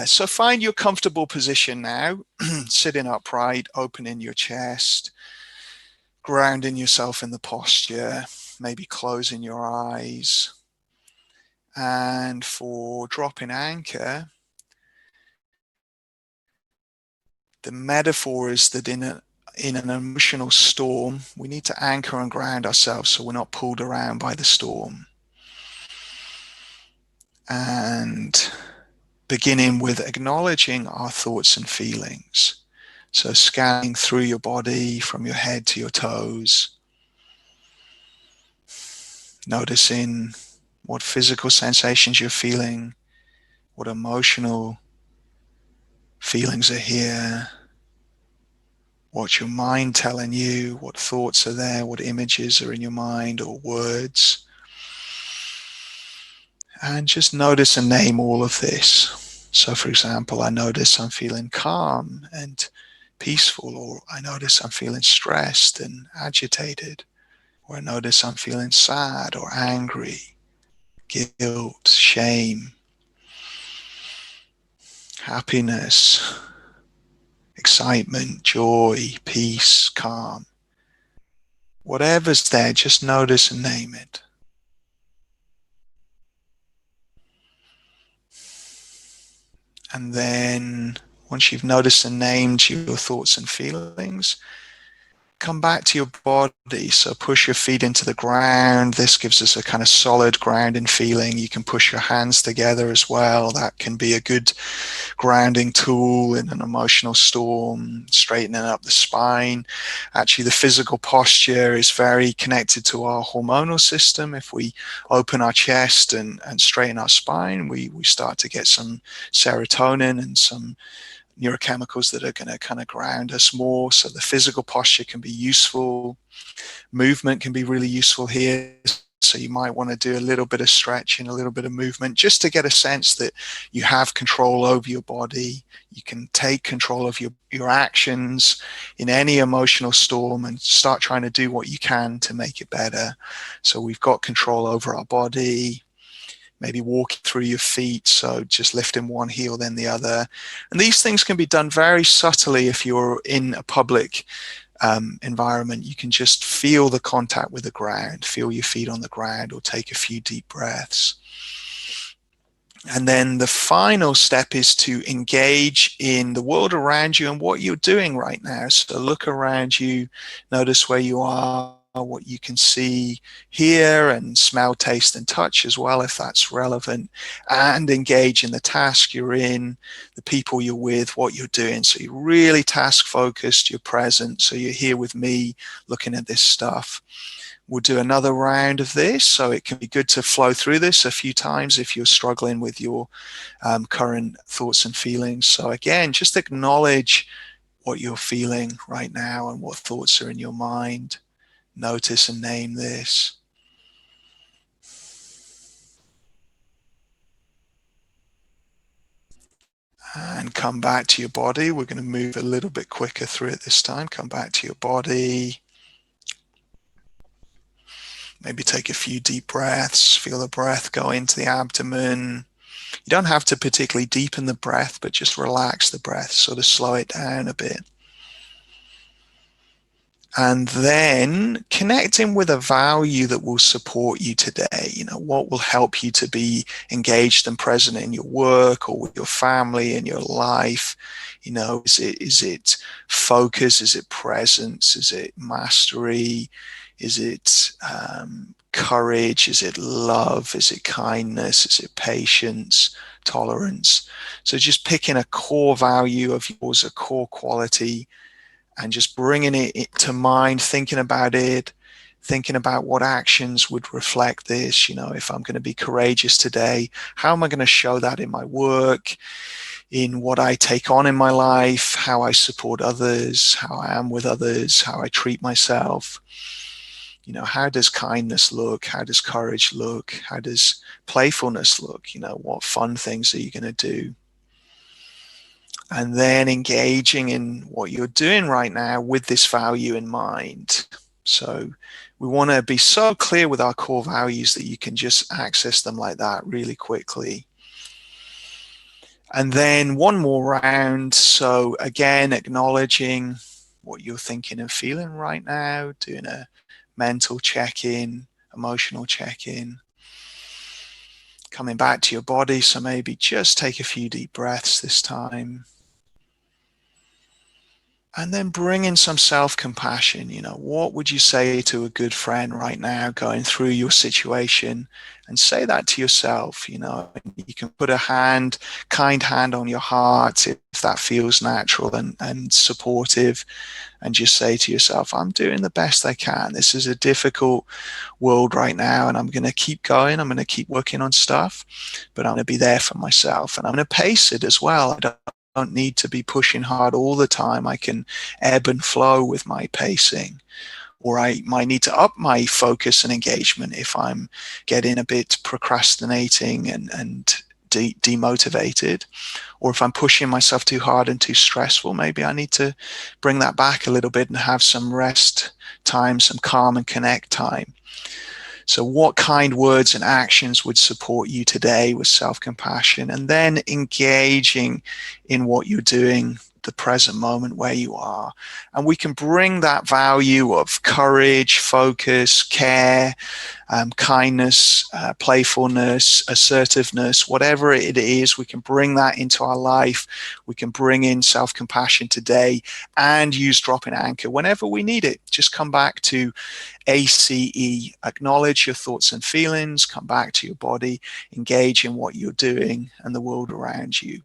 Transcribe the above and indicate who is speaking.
Speaker 1: So find your comfortable position now, sitting upright, opening your chest, grounding yourself in the posture, maybe closing your eyes. And for dropping anchor, the metaphor is that in an emotional storm, we need to anchor and ground ourselves so we're not pulled around by the storm. And beginning with acknowledging our thoughts and feelings. So scanning through your body from your head to your toes, noticing what physical sensations you're feeling, what emotional feelings are here, what's your mind telling you, what thoughts are there, what images are in your mind or words. And just notice and name all of this. So for example, I notice I'm feeling calm and peaceful, or I notice I'm feeling stressed and agitated, or I notice I'm feeling sad or angry, guilt, shame, happiness, excitement, joy, peace, calm. Whatever's there, just notice and name it. And then once you've noticed and named your thoughts and feelings, come back to your body. So push your feet into the ground. This gives us a kind of solid grounding feeling. You can push your hands together as well. That can be a good grounding tool in an emotional storm, straightening up the spine. Actually, the physical posture is very connected to our hormonal system. If we open our chest and straighten our spine, we start to get some serotonin and some neurochemicals that are going to kind of ground us more. So the physical posture can be useful. Movement can be really useful here. So you might want to do a little bit of stretching, a little bit of movement, just to get a sense that you have control over your body. You can take control of your actions in any emotional storm and start trying to do what you can to make it better. So we've got control over our body. Maybe walking through your feet, so just lifting one heel then the other. And these things can be done very subtly if you're in a public environment. You can just feel the contact with the ground, feel your feet on the ground, or take a few deep breaths. And then the final step is to engage in the world around you and what you're doing right now. So look around you, notice where you are, what you can see, hear, and smell, taste, and touch as well, if that's relevant, and engage in the task you're in, the people you're with, what you're doing. So you're really task focused, you're present. So you're here with me looking at this stuff. We'll do another round of this, so it can be good to flow through this a few times if you're struggling with your current thoughts and feelings. So again, just acknowledge what you're feeling right now and what thoughts are in your mind. Notice and name this. And come back to your body. We're going to move a little bit quicker through it this time. Come back to your body. Maybe take a few deep breaths. Feel the breath go into the abdomen. You don't have to particularly deepen the breath, but just relax the breath, sort of slow it down a bit. And then connecting with a value that will support you today. You know, what will help you to be engaged and present in your work or with your family and your life. You know, is it focus? Is it presence? Is it mastery? Is it courage? Is it love? Is it kindness? Is it patience, tolerance? So just picking a core value of yours, a core quality, and just bringing it to mind, thinking about it, thinking about what actions would reflect this. You know, if I'm going to be courageous today, how am I going to show that in my work, in what I take on in my life, how I support others, how I am with others, how I treat myself. You know, how does kindness look? How does courage look? How does playfulness look? You know, what fun things are you going to do? And then engaging in what you're doing right now with this value in mind. So we want to be so clear with our core values that you can just access them like that really quickly. And then one more round. So again, acknowledging what you're thinking and feeling right now, doing a mental check-in, emotional check-in, coming back to your body. So maybe just take a few deep breaths this time. And then bring in some self-compassion. What would you say to a good friend right now going through your situation? And say that to yourself. You can put a kind hand on your heart if that feels natural and supportive, and just say to yourself, I'm doing the best I can. This is a difficult world right now, and I'm going to keep going. I'm going to keep working on stuff, but I'm going to be there for myself, and I'm going to pace it as well. I don't need to be pushing hard all the time. I can ebb and flow with my pacing, or I might need to up my focus and engagement if I'm getting a bit procrastinating and demotivated, or if I'm pushing myself too hard and too stressful. Maybe I need to bring that back a little bit and have some rest time, some calm and connect time. So what kind words and actions would support you today with self-compassion? And then engaging in what you're doing, the present moment where you are. And we can bring that value of courage, focus, care, kindness, playfulness, assertiveness, whatever it is, we can bring that into our life. We can bring in self-compassion today and use drop-in anchor whenever we need it. Just come back to ACE, acknowledge your thoughts and feelings, come back to your body, engage in what you're doing and the world around you.